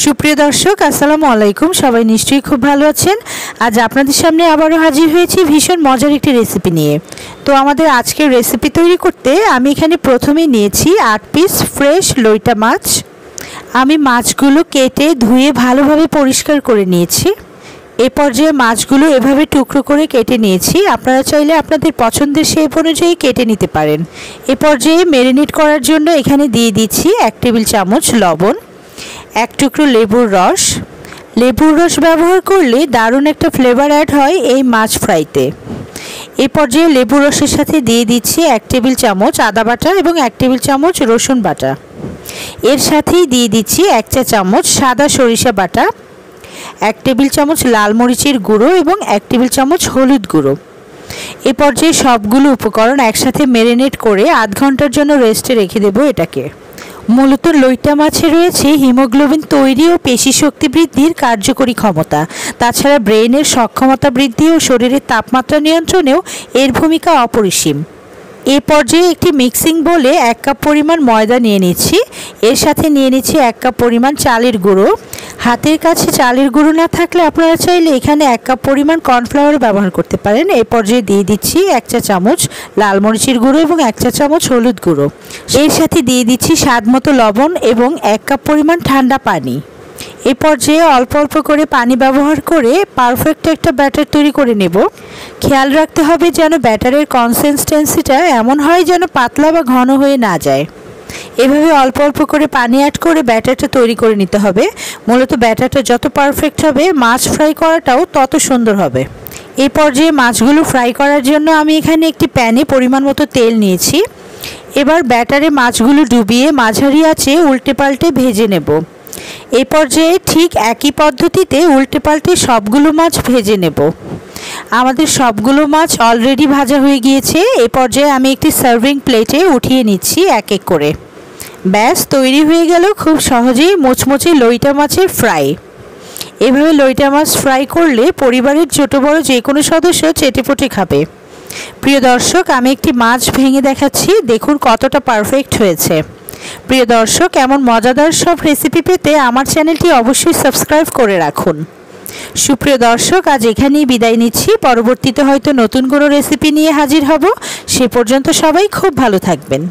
সুপ্রিয় দর্শক আসসালামু আলাইকুম। সবাই নিশ্চয়ই খুব ভালো আছেন। আজ আপনাদের সামনে আবারও হাজির হয়েছি ভীষণ মজার একটি রেসিপি নিয়ে। তো আমাদের আজকের রেসিপি তৈরি করতে আমি এখানে প্রথমে নিয়েছি 8 পিস ফ্রেশ লইটা মাছ। আমি মাছগুলো কেটে ধুয়ে ভালোভাবে পরিষ্কার করে নিয়েছি। এই পর্যায়ে মাছগুলো এভাবে টুকরো করে কেটে নিয়েছি। আপনারা চাইলে আপনাদের পছন্দের শেপ অনুযায়ী কেটে নিতে পারেন। এই পর্যায়ে ম্যারিনেট করার জন্য এখানে দিয়ে দিচ্ছি 1 টেবিল চামচ লবণ, 1 টুকরো লেবুর রস। লেবুর রস ব্যবহার করলে দারুণ একটা ফ্লেভার অ্যাড হয় এই মাছ ফ্রাইতে। এই পর্যায়ে লেবুর রসের সাথে দিয়ে দিচ্ছি 1 টেবিল চামচ আদা বাটা এবং 1 টেবিল চামচ রসুন বাটা। এর সাথেই দিয়ে দিচ্ছি 1 চা চামচ সাদা সরিষা বাটা, 1 টেবিল চামচ লাল মরিচের গুঁড়ো এবং 1 টেবিল চামচ হলুদ গুঁড়ো। এই পর্যায়ে সবগুলো উপকরণ একসাথে ম্যারিনেট করে আধ ঘন্টার জন্য রেস্টে রেখে দেব এটাকে। মূলত লইটা মাছে রয়েছে হিমোগ্লোবিন তৈরি ও পেশি শক্তি বৃদ্ধির কার্যকরী ক্ষমতা। তাছাড়া ব্রেইনের সক্ষমতা বৃদ্ধি ও শরীরের তাপমাত্রা নিয়ন্ত্রণেও এর ভূমিকা অপরিসীম। এ পর্যায়ে একটি মিক্সিং বোলে 1 কাপ পরিমাণ ময়দা নিয়ে নিচ্ছি। এর সাথে নিয়ে নিচ্ছি 1 কাপ পরিমাণ চালের গুঁড়ো। হাতের কাছে চালের গুঁড়ো না থাকলে আপনারা চাইলে এখানে 1 কাপ পরিমাণ কর্নফ্লাওয়ার ব্যবহার করতে পারেন। এই পর্যায়ে দিয়ে দিচ্ছি 1 চা চামচ লাল মরিচের গুঁড়ো এবং 1 চা চামচ হলুদ গুঁড়ো। এর সাথে দিয়ে দিচ্ছি স্বাদমতো লবণ এবং 1 কাপ পরিমাণ ঠান্ডা পানি। এই পর্যায়ে অল্প অল্প করে পানি ব্যবহার করে পারফেক্ট একটা ব্যাটার তৈরি করে নেব। খেয়াল রাখতে হবে যেন ব্যাটারের কনসিস্টেন্সিটা এমন হয় যেন পাতলা বা ঘন হয়ে না যায়। এভাবে অল্প অল্প করে পানি অ্যাড করে ব্যাটারটা তৈরি করে নিতে হবে। মূলত ব্যাটারটা যত পারফেক্ট হবে মাছ ফ্রাই করাটাও তত সুন্দর হবে। এই পর্যায়ে মাছগুলো ফ্রাই করার জন্য আমি এখানে একটি প্যানে পরিমাণ মতো তেল নিয়েছি। এবার ব্যাটারে মাছগুলো ডুবিয়ে মাঝারি আঁচে উল্টে পাল্টে ভেজে নেব। এই পর্যায়ে ঠিক একই পদ্ধতিতে উল্টে পাল্টে সবগুলো মাছ ভেজে নেব। আমাদের সবগুলো মাছ অলরেডি ভাজা হয়ে গিয়েছে। এই পর্যায়ে আমি একটি সার্ভিং প্লেটে উঠিয়ে নিচ্ছি এক এক করে। ব্যাস তৈরি হয়ে গেল খুব সহজেই মুচমুচে লইটা মাছের ফ্রাই। এভাবে লইটা মাছ ফ্রাই করলে পরিবারের ছোট বড় যে কোনো সদস্য চেটেপুটে খাবে। প্রিয় দর্শক, আমি একটি মাছ ভেঙে দেখাচ্ছি, দেখুন কতটা পারফেক্ট হয়েছে। প্রিয় দর্শক, এমন মজাদার সব রেসিপি পেতে আমার চ্যানেলটি অবশ্যই সাবস্ক্রাইব করে রাখুন। সুপ্রিয় দর্শক, আজ এখানেই বিদায় নিচ্ছি। পরবর্তীতে হয়তো নতুন কোনো রেসিপি নিয়ে হাজির হব। সে পর্যন্ত সবাই খুব ভালো থাকবেন।